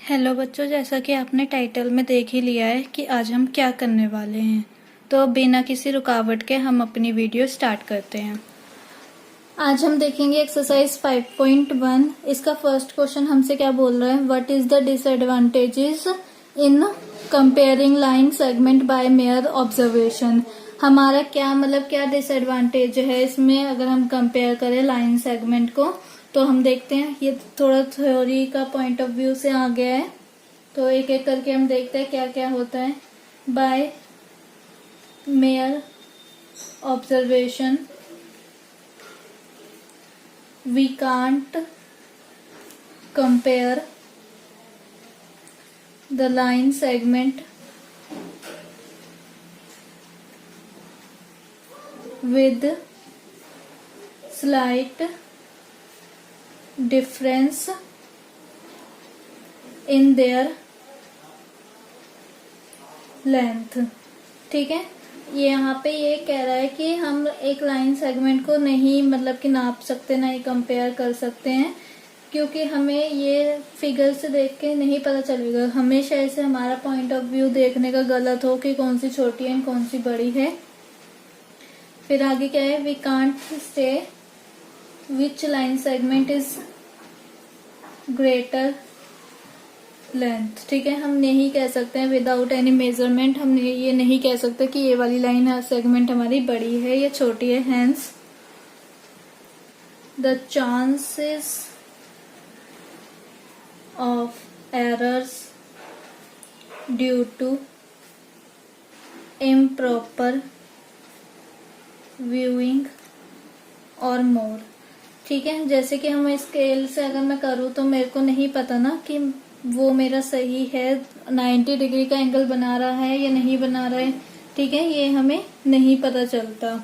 Hello बच्चों, जैसा कि आपने टाइटल में देख ही लिया है कि आज हम क्या करने वाले हैं। तो बिना किसी रुकावट के हम अपनी वीडियो स्टार्ट करते हैं। आज हम देखेंगे एक्सरसाइज 5.1। इसका फर्स्ट क्वेश्चन हमसे क्या बोल रहा है, what is the disadvantages in comparing line segment by mere observation. हमारा क्या डिसएडवांटेज है इसमें अगर हम कंपेयर करें लाइन सेगमेंट को। तो हम देखते हैं, ये थोड़ा थ्योरी का पॉइंट ऑफ व्यू से आ गया है, तो एक एक करके हम देखते हैं क्या क्या होता है। By mere observation we can't compare the line segment with slight difference in their length। ठीक है, ये यहाँ पे ये कह रहा है कि हम एक लाइन सेगमेंट को नहीं कि नाप सकते, नहीं कंपेयर कर सकते हैं, क्योंकि हमें ये फिगर से देख के नहीं पता चलेगा। हमेशा ऐसे हमारा पॉइंट ऑफ व्यू देखने का गलत हो कि कौन सी छोटी है कौन सी बड़ी है। फिर आगे क्या है, we can't say which line segment is greater length. ठीक है, हम नहीं कह सकते हैं विदाउट एनी मेजरमेंट, हम ये नहीं कह सकते कि ये वाली लाइन सेगमेंट हमारी बड़ी है या छोटी है। Hence the chances of errors due to improper viewing और मोर। ठीक है, जैसे कि हम स्केल से अगर मैं करूँ तो मेरे को नहीं पता ना कि वो मेरा सही है, 90 डिग्री का एंगल बना रहा है या नहीं बना रहा है। ठीक है, ये हमें नहीं पता चलता।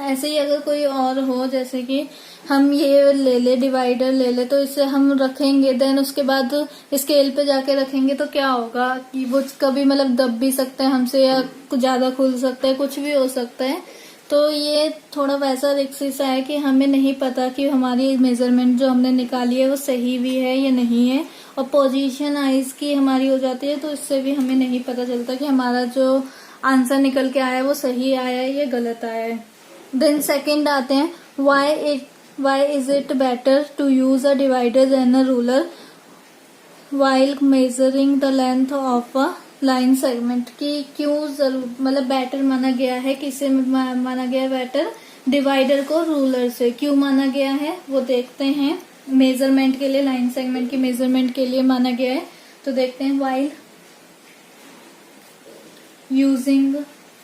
ऐसे ही अगर कोई और हो, जैसे कि हम ये ले ले डिवाइडर ले ले, तो इसे हम रखेंगे, देन उसके बाद स्केल पे जाके रखेंगे तो क्या होगा कि वो कभी दब भी सकता है हमसे या कुछ ज्यादा खुल सकता है, कुछ भी हो सकता है। तो ये थोड़ा वैसा रिस्की सा है कि हमें नहीं पता कि हमारी मेजरमेंट जो हमने निकाली है वो सही भी है या नहीं है, और पोजीशन आइज की हमारी हो जाती है, तो इससे भी हमें नहीं पता चलता कि हमारा जो आंसर निकल के आया है वो सही आया है या गलत आया है। देन सेकंड आते हैं, why is it better to use a divider than a ruler while measuring the length of a line segment. की क्यों जरूर बेटर माना गया है, किससे माना गया है बेटर, डिवाइडर को रूलर से क्यों माना गया है वो देखते हैं। मेजरमेंट के लिए, लाइन सेगमेंट की मेजरमेंट के लिए माना गया है, तो देखते हैं। While using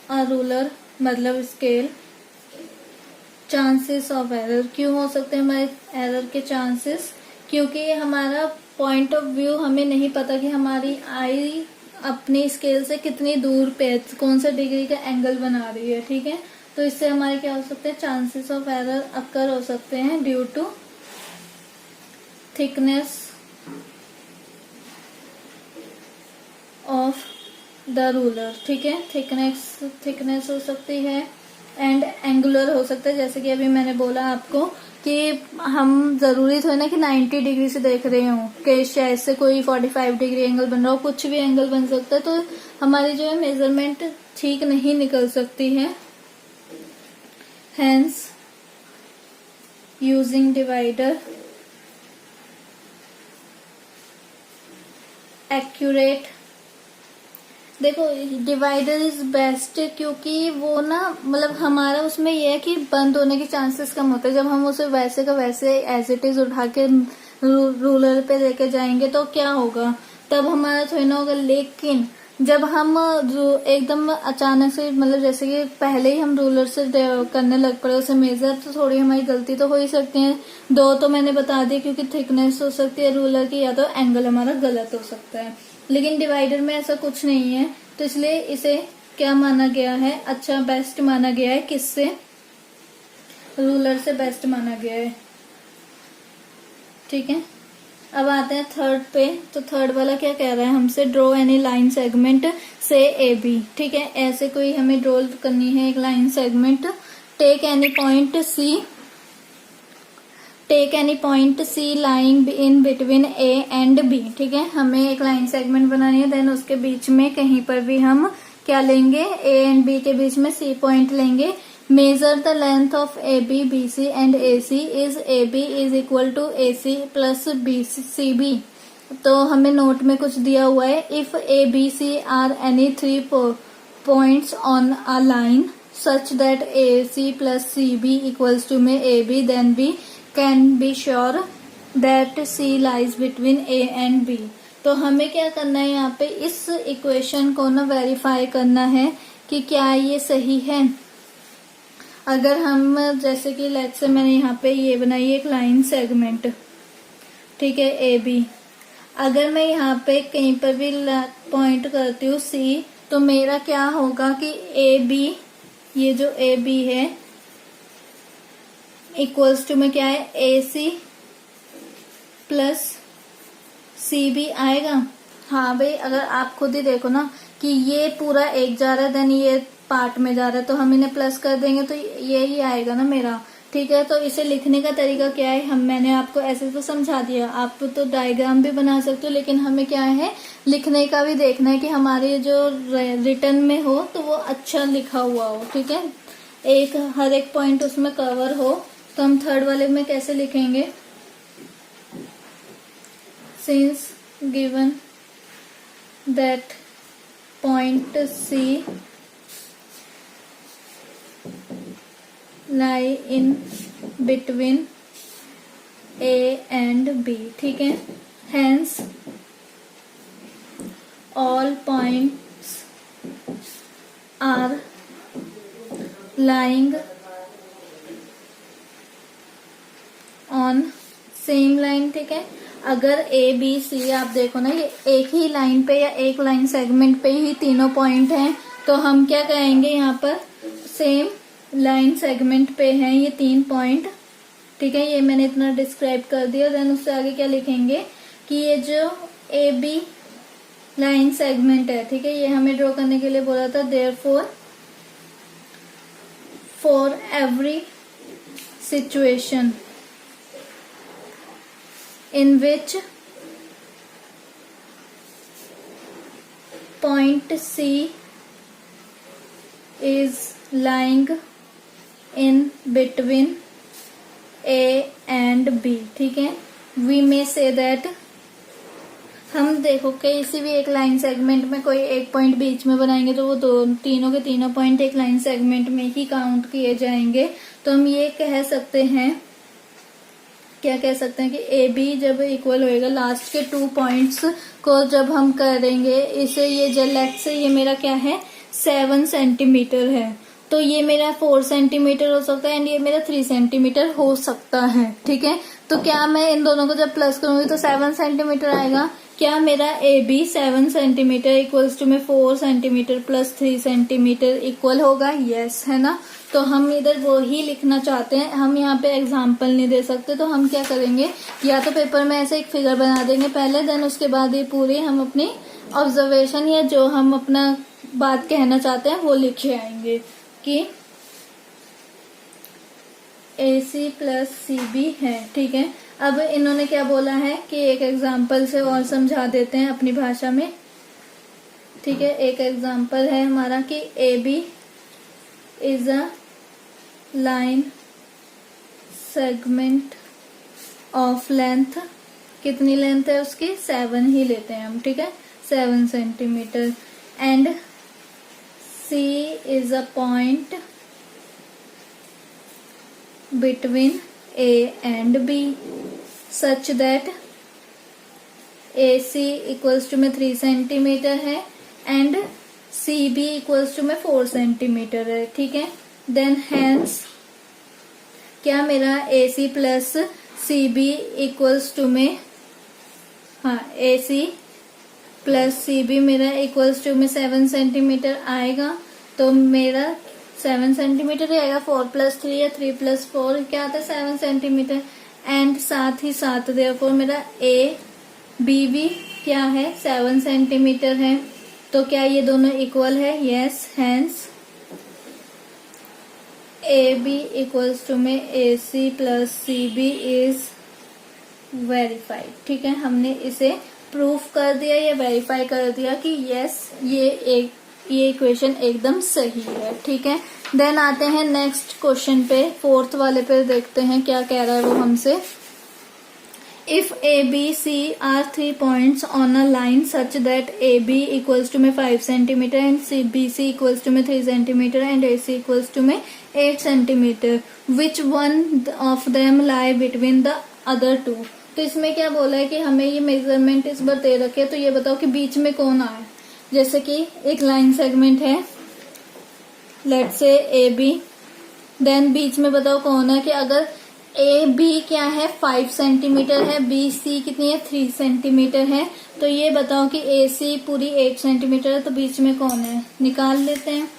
a ruler scale, chances of error, क्यों हो सकते हैं हमारे एरर के चांसेस, क्योंकि हमारा पॉइंट ऑफ व्यू हमें नहीं पता कि हमारी आई अपनी स्केल से कितनी दूर पे कौन सा डिग्री का एंगल बना रही है। ठीक है, तो इससे हमारे क्या हो सकते हैं, चांसेस ऑफ एरर अक्कर हो सकते हैं due to thickness of the ruler. ठीक है, थिकनेस हो सकती है, एंड एंगुलर हो सकता है, जैसे कि अभी मैंने बोला आपको कि हम जरूरी तो है ना कि 90 डिग्री से देख रहे हो, कि शायद से कोई 45 डिग्री एंगल बन रहा हो, कुछ भी एंगल बन सकता है, तो हमारी जो है मेजरमेंट ठीक नहीं निकल सकती है। हेंस यूजिंग डिवाइडर एक्यूरेट, देखो डिवाइडर इज बेस्ट, क्योंकि वो ना हमारा उसमें ये है कि बंद होने के चांसेस कम होते हैं। जब हम उसे वैसे का वैसे एज इट इज उठा के रूलर पे लेके जाएंगे तो क्या होगा, तब हमारा थोड़ी ना होगा। लेकिन जब हम एकदम अचानक से जैसे कि पहले ही हम रूलर से करने लग पड़े उसे मेजर, तो थोड़ी हमारी गलती तो हो ही सकती है। दो तो मैंने बता दी, क्योंकि थिकनेस हो सकती है रूलर की, या तो एंगल हमारा गलत हो सकता है। लेकिन डिवाइडर में ऐसा कुछ नहीं है, तो इसलिए इसे क्या माना गया है, अच्छा बेस्ट माना गया है, किससे, रूलर से बेस्ट माना गया है। ठीक है, अब आते हैं थर्ड पे। तो थर्ड वाला क्या कह रहा है हमसे, ड्रॉ एनी लाइन सेगमेंट से ए बी। ठीक है, ऐसे कोई हमें ड्रॉ करनी है एक line segment, take any point C take any point C lying in between A and B. ठीक है, हमें एक लाइन सेगमेंट बनानी है, देन उसके बीच में कहीं पर भी हम क्या लेंगे, ए एंड बी के बीच में सी पॉइंट लेंगे। Measure the length of A B B C and A C is A B is equal to A C plus B C B. तो हमें नोट में कुछ दिया हुआ है, if A B C are any three points on a line such that A C plus C B equals to में A B, then we can be sure that C lies between A and B. तो हमें क्या करना है, यहाँ पे इस equation को ना वेरीफाई करना है कि क्या ये सही है। अगर हम जैसे कि लेट्स से मैंने यहाँ पे ये बनाई एक लाइन सेगमेंट, ठीक है, ए बी। अगर मैं यहाँ पे कहीं पर भी पॉइंट करती हूँ सी, तो मेरा क्या होगा कि ए बी, ये जो ए बी है इक्वल्स टू में क्या है, ए सी प्लस सी बी आएगा। हाँ भाई, अगर आप खुद ही देखो ना कि ये पूरा एक जा रहा है, देन ये पार्ट में जा रहा है, तो हम इन्हें प्लस कर देंगे तो ये ही आएगा ना मेरा। ठीक है, तो इसे लिखने का तरीका क्या है, मैंने आपको ऐसे तो समझा दिया, आप तो डायग्राम भी बना सकते हो, लेकिन हमें क्या है, लिखने का भी देखना है कि हमारे जो रिटर्न में हो तो वो अच्छा लिखा हुआ हो। ठीक है, हर एक पॉइंट उसमें कवर हो। तो हम थर्ड वाले में कैसे लिखेंगे, since given that point C lie in between A and B. ठीक है, hence all points are lying on same line. ठीक है, अगर ए बी सी आप देखो ना, ये एक ही लाइन पे या एक लाइन सेगमेंट पे ही तीनों पॉइंट हैं, तो हम क्या कहेंगे, यहाँ पर सेम लाइन सेगमेंट पे हैं ये तीन पॉइंट। ठीक है, ये मैंने इतना डिस्क्राइब कर दिया। देन उससे आगे क्या लिखेंगे कि ये जो ए बी लाइन सेगमेंट है, ठीक है, ये हमें ड्रॉ करने के लिए बोला था, therefore for every situation in which point C is lying in between A and B। ठीक है, we may say that, हम देखो किसी भी एक लाइन सेगमेंट में कोई एक पॉइंट बीच में बनाएंगे तो वो तीनों के तीनों पॉइंट एक लाइन सेगमेंट में ही काउंट किए जाएंगे। तो हम ये कह सकते हैं, क्या कह सकते हैं कि ए बी जब इक्वल होएगा लास्ट के 2 पॉइंट्स को जब हम करेंगे इसे, ये लेफ्ट से ये मेरा क्या है 7 सेंटीमीटर है, तो ये मेरा 4 सेंटीमीटर हो सकता है एंड ये मेरा 3 सेंटीमीटर हो सकता है। ठीक है, तो क्या मैं इन दोनों को जब प्लस करूंगी तो 7 सेंटीमीटर आएगा। क्या मेरा A B 7 centimetre equals to में 4 सेंटीमीटर प्लस 3 सेंटीमीटर इक्वल होगा, यस, है ना। तो हम इधर वो ही लिखना चाहते हैं, हम यहाँ पे एग्जाम्पल नहीं दे सकते, तो हम क्या करेंगे, या तो पेपर में ऐसे एक फिगर बना देंगे पहले, देन उसके बाद ये पूरी हम अपनी ऑब्जर्वेशन या जो हम अपना बात कहना चाहते हैं वो लिखे आएंगे कि ए सी प्लस सी बी है। ठीक है, अब इन्होंने क्या बोला है कि एक एग्जाम्पल से और समझा देते हैं अपनी भाषा में। ठीक है, एक एग्जाम्पल है हमारा कि A B is a line segment of length, कितनी लेंथ है उसकी, 7 ही लेते हैं हम। ठीक है, 7 centimetre, and C is a point between A and B such that A C equals to में 3 सेंटीमीटर है and C B equals to में 4 सेंटीमीटर है। ठीक है, देन हैंस क्या मेरा A C plus C B equals to में, हाँ, A C plus C B मेरा इक्वल्स टू में 7 सेंटीमीटर आएगा, तो मेरा 7 सेंटीमीटर ही आएगा। 4 प्लस 3 या 3 प्लस 4 क्या आता है, 7 सेंटीमीटर, एंड साथ ही साथ देयरफॉर मेरा ए बी भी क्या है, 7 सेंटीमीटर है। तो क्या ये दोनों इक्वल है, yes, hence AB equals to में AC plus CB is verified. ठीक है, हमने इसे प्रूफ कर दिया या वेरीफाई कर दिया कि यस ये इक्वेशन एकदम सही है। ठीक है, देन आते हैं नेक्स्ट क्वेश्चन पे, फोर्थ वाले पे देखते हैं क्या कह रहा है वो हमसे। If ABC are 3 points on a line such that AB equals to में 5 centimeter and BC equals to में 3 centimeter and AC equals to में 8 centimeter, which one of them lie between the other two? तो इसमें क्या बोला है कि हमें ये मेजरमेंट इस बार दे रखे, तो ये बताओ कि बीच में कौन आए। जैसे कि एक लाइन सेगमेंट है, लेट्स से AB, देन बीच में बताओ कौन है। कि अगर AB क्या है 5 सेंटीमीटर है, BC कितनी है 3 सेंटीमीटर है, तो ये बताओ कि AC पूरी 8 सेंटीमीटर है, तो बीच में कौन है। निकाल लेते हैं,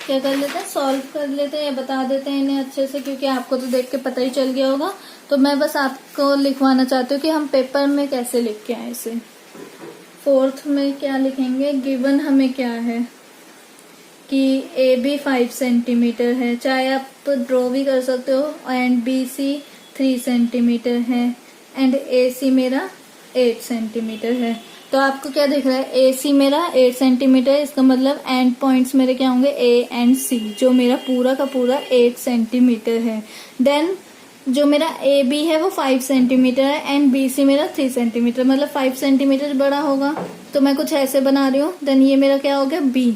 क्या कर लेते हैं, सॉल्व कर लेते हैं या बता देते हैं इन्हें अच्छे से, क्योंकि आपको तो देख के पता ही चल गया होगा। तो मैं बस आपको लिखवाना चाहती हूँ कि हम पेपर में कैसे लिख के आए इसे। फोर्थ में क्या लिखेंगे, गिवन हमें क्या है कि AB 5 सेंटीमीटर है, चाहे आप ड्रॉ भी कर सकते हो, एंड BC 3 सेंटीमीटर है एंड AC मेरा 8 सेंटीमीटर है। तो आपको क्या दिख रहा है, AC मेरा 8 सेंटीमीटर, इसका मतलब एंड पॉइंट्स मेरे क्या होंगे A एंड C, जो मेरा पूरा का पूरा 8 सेंटीमीटर है। देन जो मेरा AB है वो 5 सेंटीमीटर है एंड BC मेरा 3 सेंटीमीटर, मतलब 5 सेंटीमीटर बड़ा होगा। तो मैं कुछ ऐसे बना रही हूँ। देन ये मेरा क्या हो गया B,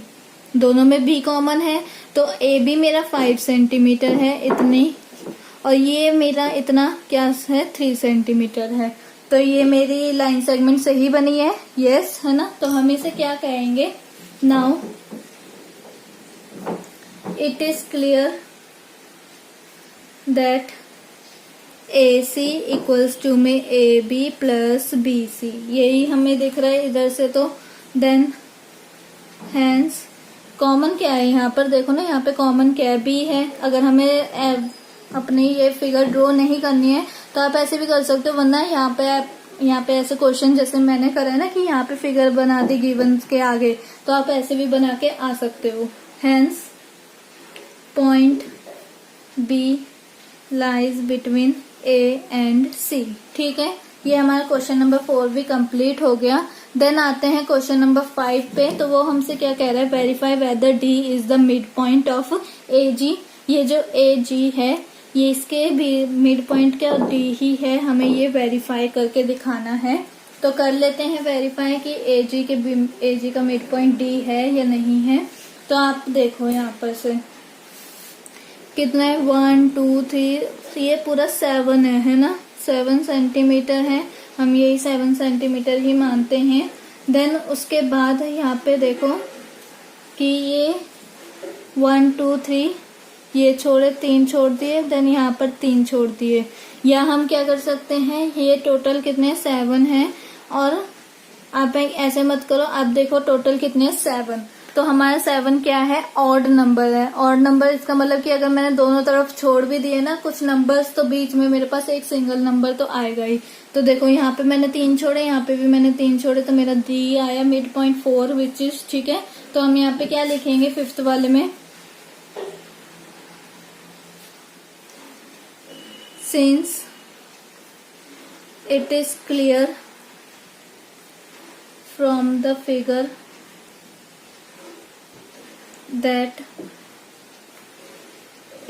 दोनों में B कॉमन है, तो AB मेरा 5 सेंटीमीटर है इतनी, और ये मेरा इतना क्या है 3 सेंटीमीटर है। तो ये मेरी लाइन सेगमेंट सही बनी है, यस है ना। तो हम इसे क्या कहेंगे, now it is clear that AC equals to में AB प्लस BC, यही हमें दिख रहा है इधर से। तो देन हैंस कॉमन क्या है यहाँ पर, देखो ना यहाँ पे कॉमन क्या है, B है। अगर हमें अपनी ये फिगर ड्रॉ नहीं करनी है तो आप ऐसे भी कर सकते हो, वरना यहाँ पे ऐसे क्वेश्चन जैसे मैंने करा है ना कि यहाँ पे फिगर बना दी गिवन के आगे, तो आप ऐसे भी बना के आ सकते हो। Hence point B lies between A and C। ठीक है, ये हमारा क्वेश्चन नंबर 4 भी कंप्लीट हो गया। देन आते हैं क्वेश्चन नंबर 5 पे, तो वो हमसे क्या कह रहा है, verify whether D is the mid point of AG। ये जो AG है ये इसके भी मिड पॉइंट क्या D ही है, हमें ये वेरीफाई करके दिखाना है। तो कर लेते हैं वेरीफाई कि AG का मिड पॉइंट D है या नहीं है। तो आप देखो यहाँ पर से कितना है, 1 2 3, ये पूरा 7 है ना, 7 सेंटीमीटर है, हम यही 7 सेंटीमीटर ही मानते हैं। देन उसके बाद यहाँ पे देखो कि ये 1 2 3 ये छोड़े, 3 छोड़ दिए, देन यहाँ पर 3 छोड़ दिए। या हम क्या कर सकते हैं, ये टोटल कितने 7 है, और आप ऐसे मत करो, आप देखो टोटल कितने 7, तो हमारा 7 क्या है, ऑड नंबर है। ऑड नंबर इसका मतलब कि अगर मैंने दोनों तरफ छोड़ भी दिए ना कुछ नंबर्स, तो बीच में मेरे पास एक सिंगल नंबर तो आएगा ही। तो देखो यहाँ पे मैंने 3 छोड़े, यहाँ पे भी मैंने 3 छोड़े, तो मेरा D आया मिड पॉइंट 4 विच इज ठीक है। तो हम यहाँ पे क्या लिखेंगे फिफ्थ वाले में, since it is clear from the figure that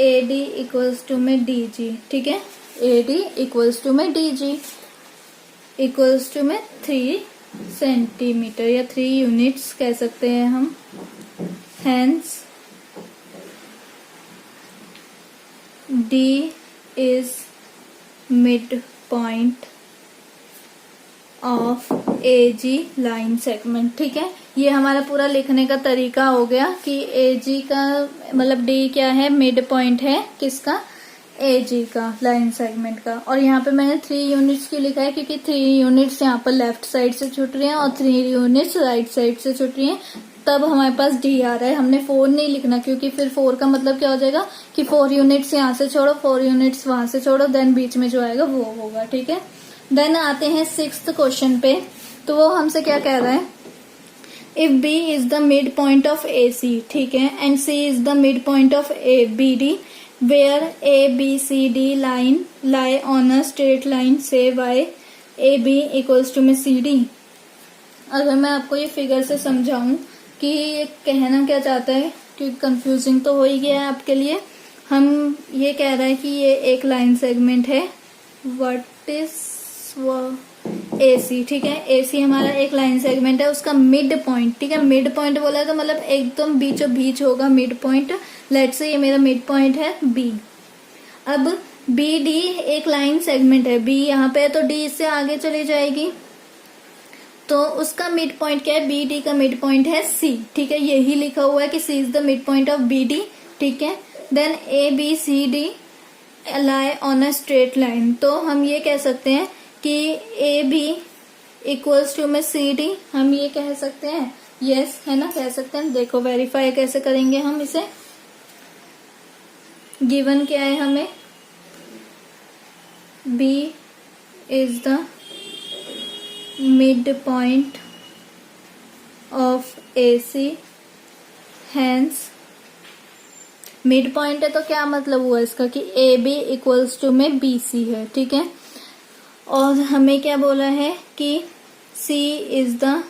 AD equals to में DG। ठीक है, AD इक्वल्स टू में DG इक्वल्स टू में 3 सेंटीमीटर या 3 यूनिट्स कह सकते हैं हम। Hence D is mid point of AG line segment. ठीक है, ये हमारा पूरा लिखने का तरीका हो गया कि AG का मतलब D क्या है, मिड पॉइंट है किसका, AG का लाइन सेगमेंट का। और यहाँ पे मैंने 3 यूनिट्स क्यों लिखा है, क्योंकि 3 यूनिट्स यहाँ पर लेफ्ट साइड से छूट रही हैं और 3 यूनिट्स राइट साइड से छूट रही हैं, तब हमारे पास D आ रहा है। हमने 4 नहीं लिखना, क्योंकि फिर 4 का मतलब क्या हो जाएगा कि 4 यूनिट्स यहाँ से छोड़ो, 4 यूनिट्स वहां से छोड़ो, देन बीच में जो आएगा वो होगा। ठीक है, देन आते हैं 6th क्वेश्चन पे। तो वो हमसे क्या कह रहा है, if B is the mid point of A C, ठीक है, and C is the mid point of A B D, where A B C D line lie on a straight line से why A B equals to में C D. अगर मैं आपको ये figure से समझाऊं कि ये कहना क्या चाहता है, क्योंकि कंफ्यूजिंग तो हो ही गया है आपके लिए। हम ये कह रहे हैं कि ये एक लाइन सेगमेंट है, व्हाट इज AC, ठीक है, AC हमारा एक लाइन सेगमेंट है, उसका मिड पॉइंट, ठीक है, मिड पॉइंट बोला है तो मतलब एकदम बीचों बीच होगा मिड पॉइंट। लेट्स से ये मेरा मिड पॉइंट है B। अब BD एक लाइन सेगमेंट है, B यहाँ पे है तो D इससे आगे चली जाएगी, तो उसका मिड पॉइंट क्या है, BD का मिड पॉइंट है C, ठीक है, यही लिखा हुआ है कि C is the mid point of BD, ठीक है। Then ABCD lie on a straight line, तो हम ये कह सकते हैं कि AB इक्वल्स टू में CD, हम ये कह सकते हैं, यस है ना, कह सकते हैं। देखो वेरीफाई कैसे करेंगे हम इसे, गिवन क्या है हमें, B is the mid point of AC, hence mid point है तो क्या मतलब हुआ इसका कि AB इक्वल्स टू में BC है, ठीक है। और हमें क्या बोला है कि C is the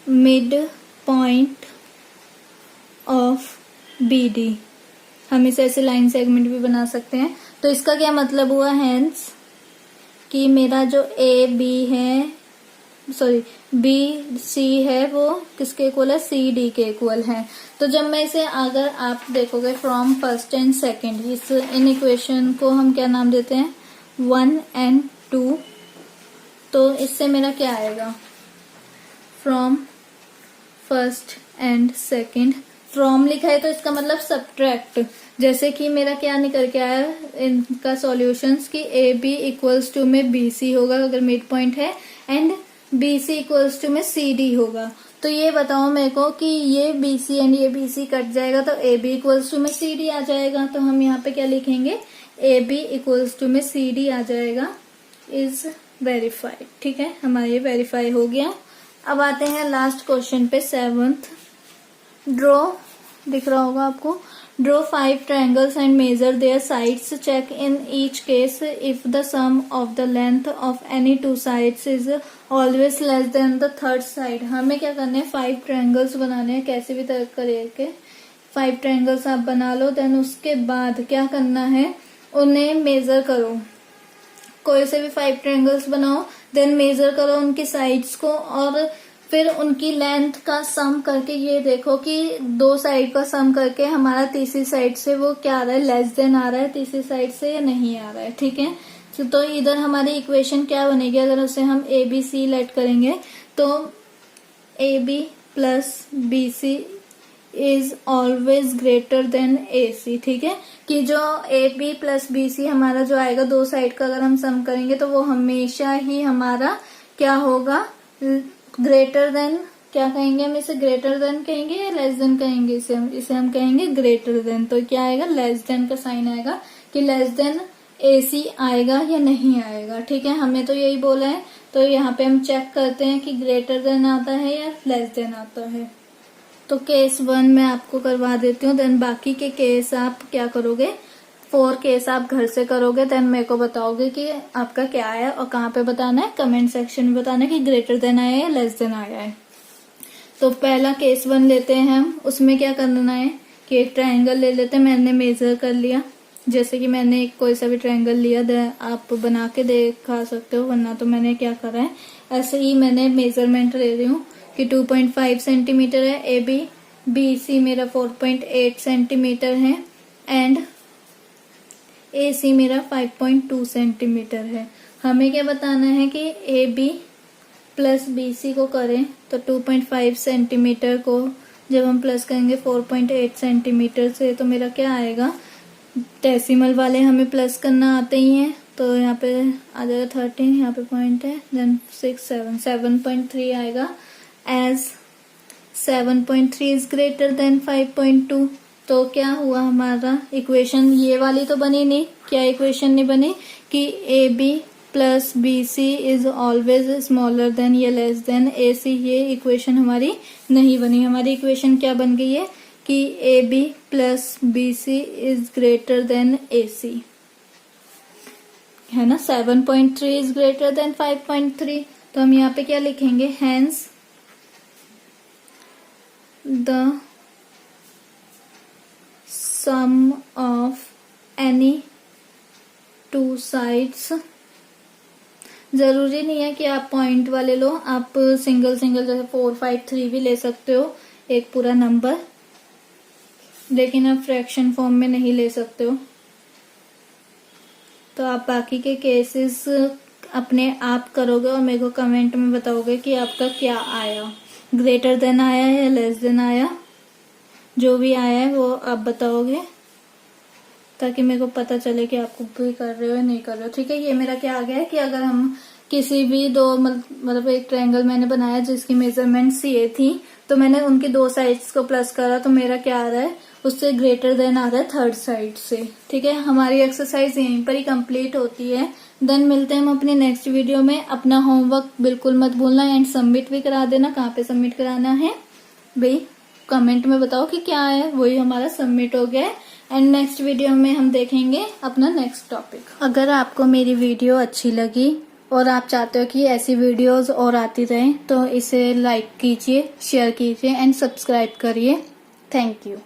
mid point of BD, हम इसे ऐसे लाइन सेगमेंट भी बना सकते हैं। तो इसका क्या मतलब हुआ, हैंस कि मेरा जो AB है, सॉरी BC है, वो किसके इक्वल है, CD के इक्वल है। तो जब मैं इसे, अगर आप देखोगे फ्रॉम फर्स्ट एंड सेकंड, इस इन इक्वेशन को हम क्या नाम देते हैं, 1 and 2, तो इससे मेरा क्या आएगा, from first and second, from लिखा है तो इसका मतलब सब्ट्रैक्ट, जैसे कि मेरा क्या निकल के आया इनका सॉल्यूशंस कि AB इक्वल्स टू में BC होगा अगर मिड पॉइंट है, एंड BC इक्वल्स टू में CD होगा। तो ये बताओ मेरे को कि ये BC एंड ये BC कट जाएगा तो AB इक्वल्स टू में CD आ जाएगा, तो हम यहाँ पे क्या लिखेंगे, AB इक्वल्स टू में CD आ जाएगा, इज वेरीफाइड, ठीक है, हमारा ये वेरीफाई हो गया। अब आते हैं लास्ट क्वेश्चन पे, 7th। ड्रॉ, दिख रहा होगा आपको, draw 5 triangles and measure their sides, check in each case if the sum of the length of any two sides is always less than the third side। हमें क्या करना है, 5 triangles बनाने हैं, कैसे भी तरह करके 5 triangles आप बना लो। देन उसके बाद क्या करना है, उन्हें मेजर करो, कोई से भी 5 ट्रायंगल्स बनाओ, देन मेजर करो उनकी साइड्स को, और फिर उनकी लेंथ का सम करके ये देखो कि 2 साइड का सम करके हमारा तीसरी साइड से वो क्या आ रहा है, लेस देन आ रहा है तीसरी साइड से या नहीं आ रहा है, ठीक है। तो इधर हमारी इक्वेशन क्या बनेगी, अगर उसे हम ABC लेट करेंगे तो AB plus BC is always greater than AC, ठीक है, कि जो AB प्लस BC हमारा जो आएगा 2 साइड का अगर हम सम करेंगे तो वो हमेशा ही हमारा क्या होगा, ग्रेटर देन, क्या कहेंगे हम इसे, ग्रेटर देन कहेंगे या लेस देन कहेंगे, इसे हम कहेंगे ग्रेटर देन। तो क्या आएगा, लेस देन का साइन आएगा कि लेस देन AC आएगा या नहीं आएगा, ठीक है, हमें तो यही बोला है। तो यहाँ पे हम चेक करते हैं कि ग्रेटर देन आता है या लेस देन आता है। तो केस 1 मैं आपको करवा देती हूँ, देन बाकी के केस आप क्या करोगे, 4 केस आप घर से करोगे, देन मेरे को बताओगे कि आपका क्या है और कहाँ पे बताना है, कमेंट सेक्शन में बताना है कि ग्रेटर देन आया है या लेस देन आया है। तो पहला केस 1 लेते हैं हम, उसमें क्या करना है कि एक ट्रायंगल ले लेते हैं, मैंने मेजर कर लिया, जैसे कि मैंने एक कोई सा भी ट्रायंगल लिया, आप बना के देखा सकते हो, वरना तो मैंने क्या करा है, ऐसे ही मैंने मेजरमेंट ले रही हूँ कि 2.5 सेंटीमीटर है AB, BC मेरा 4.8 सेंटीमीटर है, एंड AC मेरा 5.2 सेंटीमीटर है। हमें क्या बताना है कि AB प्लस BC को करें तो 2.5 सेंटीमीटर को जब हम प्लस करेंगे 4.8 सेंटीमीटर से, तो मेरा क्या आएगा, डेसिमल वाले हमें प्लस करना आते ही हैं, तो यहाँ पे आ जाएगा 13, यहाँ पे पॉइंट है, देन 6, 7.3 आएगा, एज 7.3 इज ग्रेटर देन 5.2। तो क्या हुआ हमारा इक्वेशन, ये वाली तो बनी नहीं, क्या इक्वेशन नहीं बनी कि AB plus B C is always smaller than या लेस देन ए सी, ये इक्वेशन हमारी नहीं बनी। हमारी इक्वेशन क्या बन गई है कि A B plus B C is greater than A C, है ना। 7.3 इज ग्रेटर देन 5.3, तो हम यहाँ पे क्या लिखेंगे, hence the sum of any two sides, जरूरी नहीं है कि आप पॉइंट वाले लो, आप सिंगल सिंगल जैसे 4, 5, 3 भी ले सकते हो, एक पूरा नंबर, लेकिन आप फ्रैक्शन फॉर्म में नहीं ले सकते हो। तो आप बाकी के केसेस अपने आप करोगे और मेरे को कमेंट में बताओगे कि आपका क्या आया, ग्रेटर देन आया या लेस देन आया, जो भी आया है वो आप बताओगे, ताकि मेरे को पता चले कि आप भी कर रहे हो या नहीं कर रहे हो। ठीक है, ये मेरा क्या आ गया है कि अगर हम किसी भी दो मतलब एक ट्रायंगल मैंने बनाया जिसकी मेजरमेंट सी थी, तो मैंने उनकी दो साइड्स को प्लस करा, तो मेरा क्या आ रहा है, उससे ग्रेटर देन आ रहा है थर्ड साइड से। ठीक है, हमारी एक्सरसाइज यहीं पर ही कंप्लीट होती है। देन मिलते हैं हम अपने नेक्स्ट वीडियो में। अपना होमवर्क बिल्कुल मत भूलना एंड सबमिट भी करा देना। कहाँ पे सबमिट कराना है भाई, कमेंट में बताओ कि क्या है, वही हमारा सबमिट हो गया है। एंड नेक्स्ट वीडियो में हम देखेंगे अपना नेक्स्ट टॉपिक। अगर आपको मेरी वीडियो अच्छी लगी और आप चाहते हो कि ऐसी वीडियोस और आती रहें, तो इसे लाइक कीजिए, शेयर कीजिए एंड सब्सक्राइब करिए। Thank you.